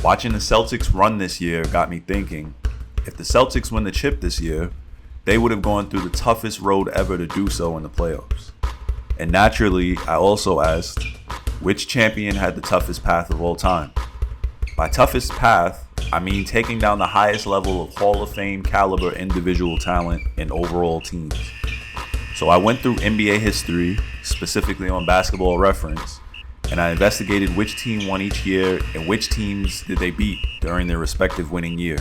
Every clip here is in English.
Watching the Celtics run this year got me thinking, if the Celtics win the chip this year, they would have gone through the toughest road ever to do so in the playoffs. And naturally, I also asked, which champion had the toughest path of all time? By toughest path, I mean taking down the highest level of Hall of Fame caliber individual talent and overall teams. So I went through NBA history, specifically on Basketball Reference, and I investigated which team won each year and which teams did they beat during their respective winning year.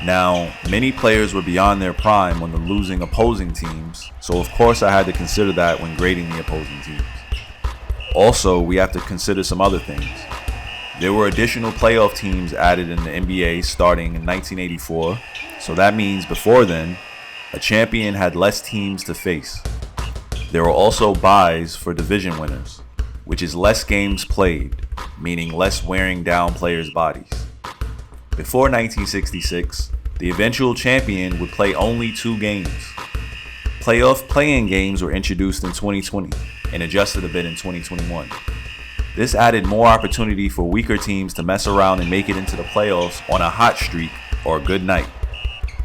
Now, many players were beyond their prime when the losing opposing teams, so of course I had to consider that when grading the opposing teams. Also, we have to consider some other things. There were additional playoff teams added in the NBA starting in 1984, so that means before then, a champion had less teams to face. There were also byes for division winners, which is less games played, meaning less wearing down players' bodies. Before 1966, the eventual champion would play only 2 games. Playoff play-in games were introduced in 2020 and adjusted a bit in 2021. This added more opportunity for weaker teams to mess around and make it into the playoffs on a hot streak or a good night.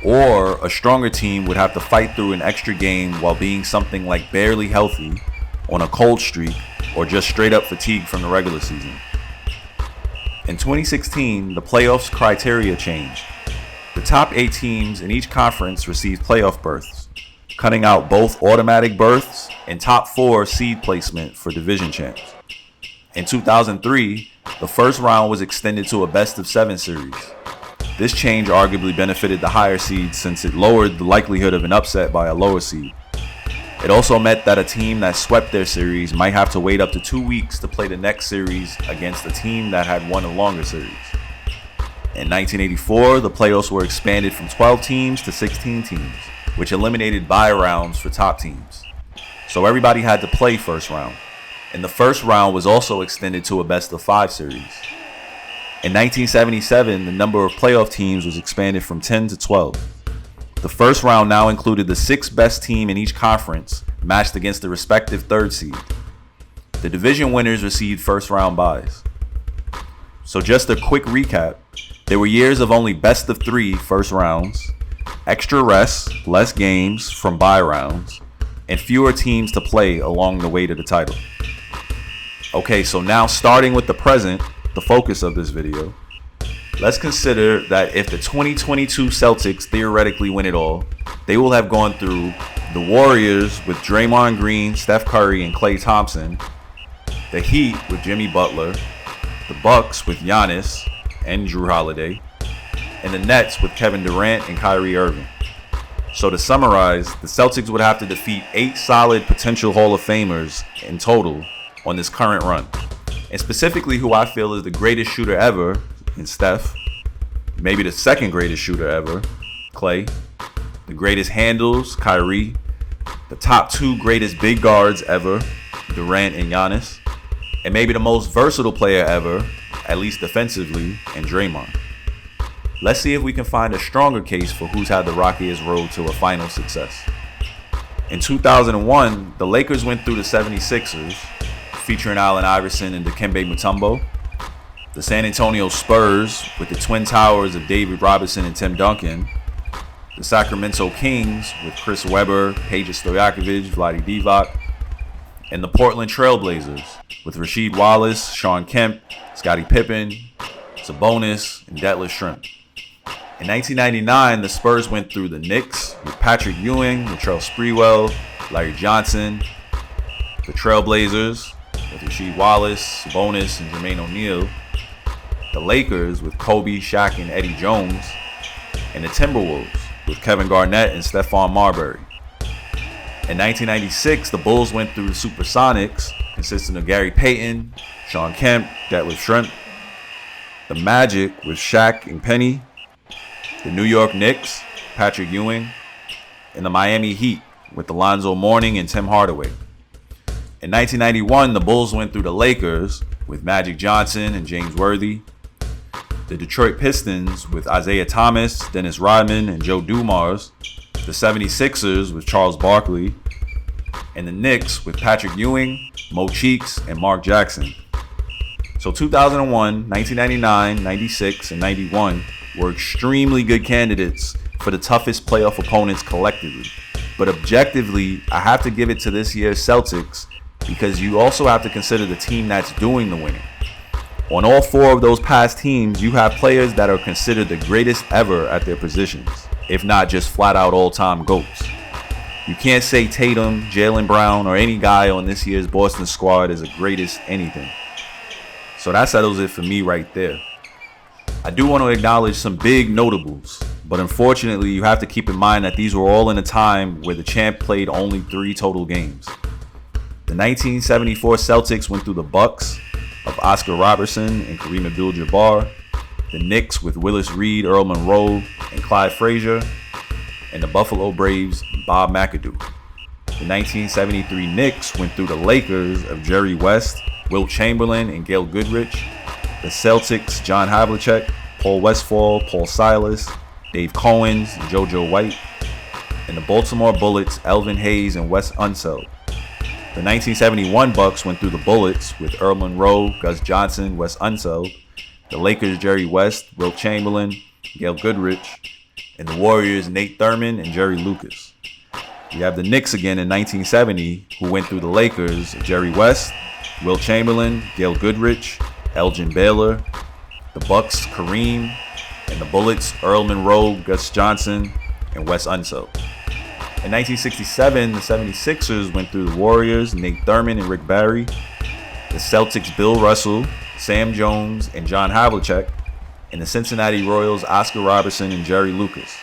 Or a stronger team would have to fight through an extra game while being something like barely healthy, on a cold streak, or just straight up fatigued from the regular season. In 2016, the playoffs criteria changed. The top 8 teams in each conference received playoff berths, cutting out both automatic berths and top 4 seed placement for division champs. In 2003, the first round was extended to a best-of-7 series. This change arguably benefited the higher seeds since it lowered the likelihood of an upset by a lower seed. It also meant that a team that swept their series might have to wait up to 2 weeks to play the next series against a team that had won a longer series. In 1984, the playoffs were expanded from 12 teams to 16 teams, which eliminated bye rounds for top teams. So everybody had to play first round, and the first round was also extended to a best-of-5 series. In 1977, the number of playoff teams was expanded from 10 to 12. The first round now included the 6th best team in each conference matched against the respective 3rd seed. The division winners received first round byes. So just a quick recap, there were years of only best of 3 first rounds, extra rests, less games from bye rounds, and fewer teams to play along the way to the title. Okay, so now starting with the present, the focus of this video, let's consider that if the 2022 Celtics theoretically win it all, they will have gone through the Warriors with Draymond Green, Steph Curry, and Klay Thompson, the Heat with Jimmy Butler, the Bucks with Giannis and Drew Holiday, and the Nets with Kevin Durant and Kyrie Irving. So to summarize, the Celtics would have to defeat 8 solid potential Hall of Famers in total on this current run. And specifically who I feel is the greatest shooter ever in Steph, maybe the second greatest shooter ever, Klay, the greatest handles, Kyrie, the top 2 greatest big guards ever, Durant and Giannis, and maybe the most versatile player ever, at least defensively, and Draymond. Let's see if we can find a stronger case for who's had the rockiest road to a final success. In 2001, the Lakers went through the 76ers, featuring Allen Iverson and Dikembe Mutombo, the San Antonio Spurs with the Twin Towers of David Robinson and Tim Duncan, the Sacramento Kings with Chris Webber, Peja Stojakovic, Vlade Divac, and the Portland Trailblazers with Rasheed Wallace, Shawn Kemp, Scottie Pippen, Sabonis, and Detlef Schrempf. In 1999, the Spurs went through the Knicks with Patrick Ewing, Latrell Sprewell, Larry Johnson, the Trailblazers with Rasheed Wallace, Sabonis, and Jermaine O'Neal, the Lakers with Kobe, Shaq, and Eddie Jones, and the Timberwolves with Kevin Garnett and Stephon Marbury. In 1996, the Bulls went through the Supersonics, consisting of Gary Payton, Shawn Kemp, Detlef Schrempf, the Magic with Shaq and Penny, the New York Knicks, Patrick Ewing, and the Miami Heat with Alonzo Mourning and Tim Hardaway. In 1991, the Bulls went through the Lakers with Magic Johnson and James Worthy, the Detroit Pistons with Isaiah Thomas, Dennis Rodman, and Joe Dumars, the 76ers with Charles Barkley, and the Knicks with Patrick Ewing, Mo Cheeks, and Mark Jackson. So 2001, 1999, 96, and 91 were extremely good candidates for the toughest playoff opponents collectively. But objectively, I have to give it to this year's Celtics because you also have to consider the team that's doing the winning. On all four of those past teams, you have players that are considered the greatest ever at their positions, if not just flat out all-time GOATs. You can't say Tatum, Jaylen Brown, or any guy on this year's Boston squad is the greatest anything. So that settles it for me right there. I do want to acknowledge some big notables, but unfortunately you have to keep in mind that these were all in a time where the champ played only 3 total games. The 1974 Celtics went through the Bucks of Oscar Robertson and Kareem Abdul-Jabbar, the Knicks with Willis Reed, Earl Monroe, and Clyde Frazier, and the Buffalo Braves, Bob McAdoo. The 1973 Knicks went through the Lakers of Jerry West, Wilt Chamberlain, and Gail Goodrich, the Celtics, John Havlicek, Paul Westphal, Paul Silas, Dave Cowens, and JoJo White, and the Baltimore Bullets, Elvin Hayes, and Wes Unseld. The 1971 Bucks went through the Bullets with Earl Monroe, Gus Johnson, Wes Unseld, the Lakers, Jerry West, Wilt Chamberlain, Gail Goodrich, and the Warriors, Nate Thurmond and Jerry Lucas. You have the Knicks again in 1970, who went through the Lakers, Jerry West, Wilt Chamberlain, Gail Goodrich, Elgin Baylor, the Bucks, Kareem, and the Bullets, Earl Monroe, Gus Johnson, and Wes Unseld. In 1967, the 76ers went through the Warriors, Nate Thurmond and Rick Barry, the Celtics, Bill Russell, Sam Jones, and John Havlicek, and the Cincinnati Royals, Oscar Robertson and Jerry Lucas.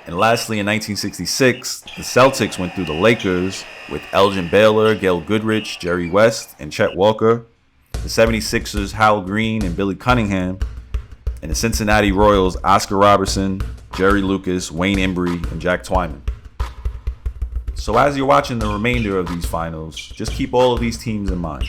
And lastly, in 1966, the Celtics went through the Lakers with Elgin Baylor, Gail Goodrich, Jerry West, and Chet Walker, the 76ers, Hal Green and Billy Cunningham, and the Cincinnati Royals, Oscar Robertson, Jerry Lucas, Wayne Embry, and Jack Twyman. So as you're watching the remainder of these finals, just keep all of these teams in mind.